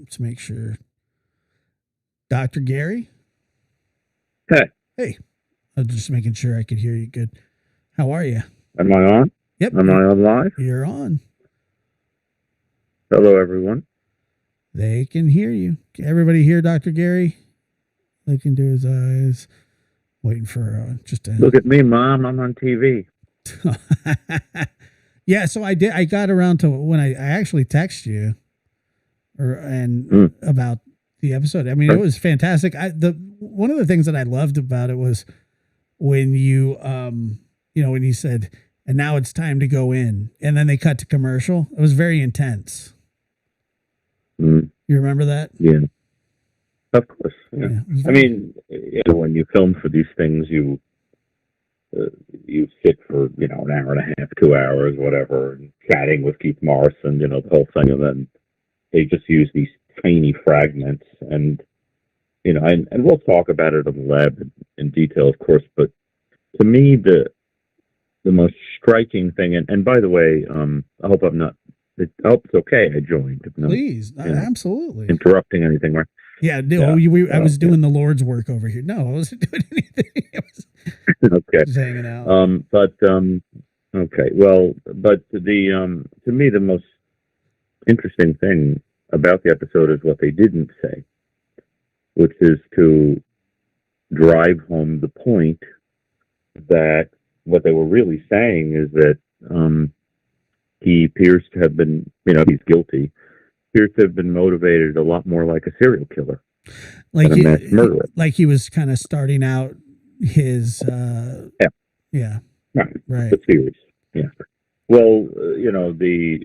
Let's make sure. Dr. Gary? Hey, Hey. I was just making sure I could hear you good. How are you? am I on? Yep. Am I on live? You're on. Hello, everyone. They can hear you. Can everybody hear Dr. Gary? Looking to his eyes. Waiting for just a... Look at me, Mom. I'm on TV. Yeah, so I did. I got around to when I actually texted you about the episode. I mean, it was fantastic. One of the things that I loved about it was when you when you said, and now it's time to go in, and then they cut to commercial. It was very intense. You remember that? Yeah, of course. Yeah. I mean, when you film for these things, you sit for an hour and a half, 2 hours, whatever, and chatting with Keith Morrison, the whole thing, and then they just use these tiny fragments, and we'll talk about it in the lab in detail, of course. But to me, the most striking thing, and by the way, I hope I'm not. I hope it's okay. I joined. Please, absolutely. Interrupting anything, right? Yeah, no, I was doing the Lord's work over here. No, I wasn't doing anything. I was okay. Just hanging out. Okay. Well, but to me, the most interesting thing about the episode is what they didn't say, which is to drive home the point that what they were really saying is that he appears to have been, he's guilty, appears to have been motivated a lot more like a serial killer, like than a mass murderer. Like he was kind of starting out his right. The series. Yeah. Well,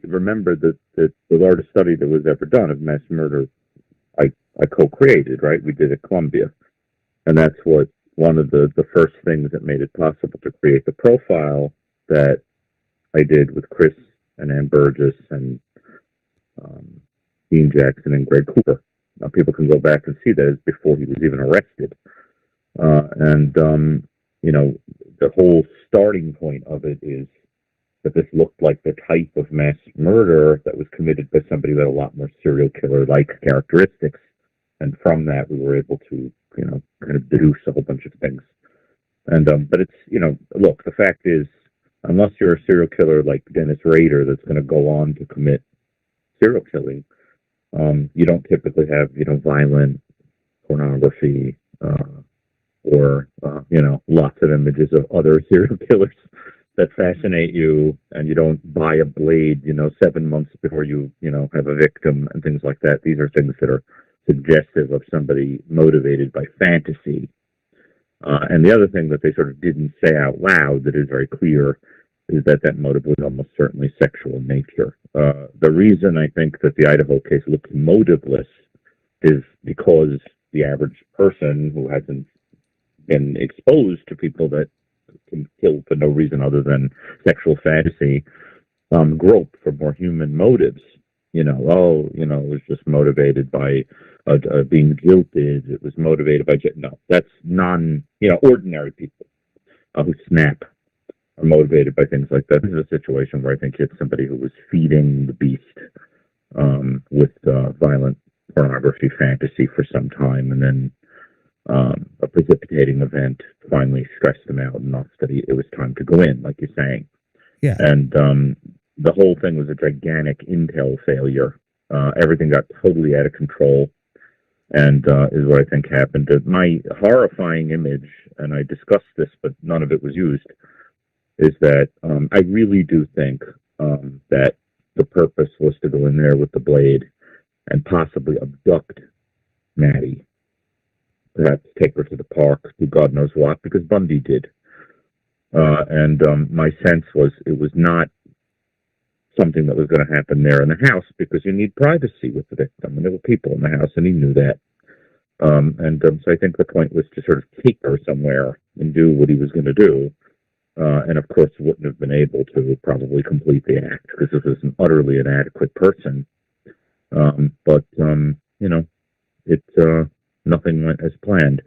remember that the largest study that was ever done of mass murder, I co-created, right? We did at Columbia, and that's what one of the first things that made it possible to create the profile that I did with Chris and Ann Burgess and Dean Jackson and Greg Cooper. Now people can go back and see that it's before he was even arrested, the whole starting point of it is that this looked like the type of mass murder that was committed by somebody with a lot more serial killer-like characteristics. And from that, we were able to, kind of deduce a whole bunch of things. And, but it's, look, the fact is, unless you're a serial killer like Dennis Rader that's going to go on to commit serial killing, you don't typically have, violent pornography, or lots of images of other serial killers that fascinate you, and you don't buy a blade, 7 months before you, have a victim and things like that. These are things that are suggestive of somebody motivated by fantasy. And the other thing that they sort of didn't say out loud that is very clear is that motive was almost certainly sexual in nature. The reason I think that the Idaho case looks motiveless is because the average person who hasn't been exposed to people that can kill for no reason other than sexual fantasy, grope for more human motives. It was just motivated by being guilted. It was motivated by no. That's ordinary people who snap are motivated by things like that. This is a situation where I think it's somebody who was feeding the beast with violent pornography fantasy for some time, and then a precipitating event finally stressed them out enough that it was time to go in, like you're saying. Yeah. And the whole thing was a gigantic intel failure. Everything got totally out of control, and is what I think happened. My horrifying image, and I discussed this, but none of it was used, is that I really do think that the purpose was to go in there with the blade and possibly abduct Maddie. Perhaps take her to the park, do God knows what, because Bundy did. And my sense was it was not something that was going to happen there in the house, because you need privacy with the victim, and there were people in the house, and he knew that. So I think the point was to sort of take her somewhere and do what he was going to do. And of course, wouldn't have been able to probably complete the act because this was an utterly inadequate person. Nothing went as planned.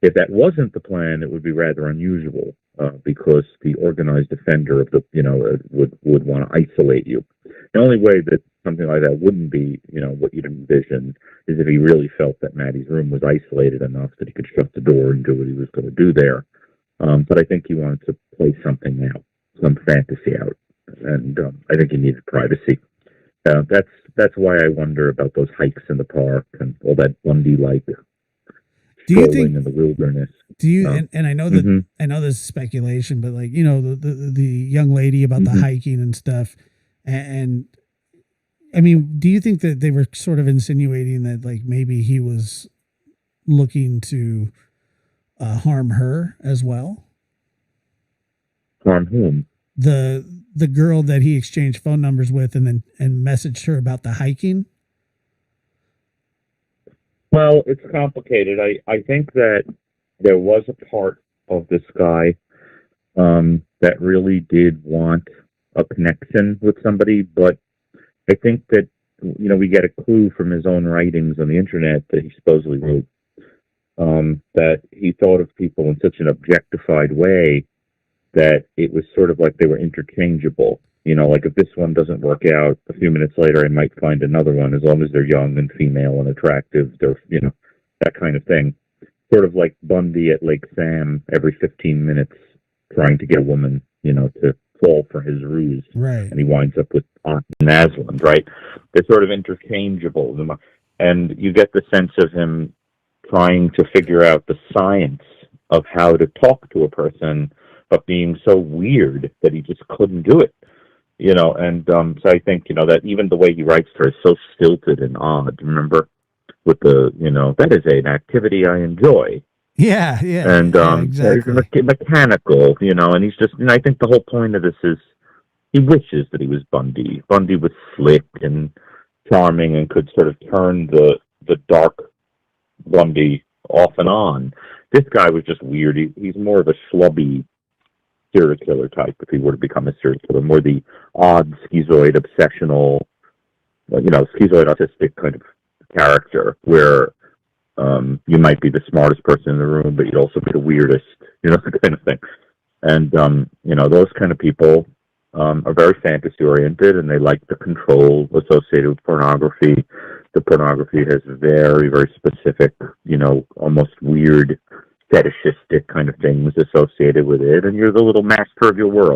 If that wasn't the plan, it would be rather unusual because the organized offender of the, would want to isolate you. The only way that something like that wouldn't be, what you'd envision, is if he really felt that Maddie's room was isolated enough that he could shut the door and do what he was going to do there. But I think he wanted to play something out, some fantasy out, and I think he needed privacy. That's why I wonder about those hikes in the park and all that Bundy-like strolling in the wilderness. Do you? And I know that Mm-hmm. I know this is speculation, but like the young lady about the hiking and stuff, and I mean, do you think that they were sort of insinuating that like maybe he was looking to harm her as well? Harm whom? The girl that he exchanged phone numbers with and messaged her about the hiking. Well, it's complicated. I think that there was a part of this guy that really did want a connection with somebody, but I think that, we get a clue from his own writings on the internet that he supposedly wrote, that he thought of people in such an objectified way that it was sort of like they were interchangeable. Like if this one doesn't work out, a few minutes later I might find another one, as long as they're young and female and attractive. They're, that kind of thing. Sort of like Bundy at Lake Sam every 15 minutes trying to get a woman, to fall for his ruse. Right. And he winds up with Naslund, right? They're sort of interchangeable. And you get the sense of him trying to figure out the science of how to talk to a person, but being so weird that he just couldn't do it. And so I think, that even the way he writes to her is so stilted and odd. Remember? With the, that is an activity I enjoy. Yeah. And exactly. he's mechanical, and he's just, I think the whole point of this is he wishes that he was Bundy. Bundy was slick and charming and could sort of turn the dark Bundy off and on. This guy was just weird. He's more of a schlubby serial killer type if he were to become a serial killer, more the odd schizoid obsessional, schizoid autistic kind of character where you might be the smartest person in the room, but you'd also be the weirdest, kind of thing. And, those kind of people are very fantasy oriented and they like the control associated with pornography. The pornography has very, very specific, almost weird fetishistic kind of things associated with it. And you're the little master of your world.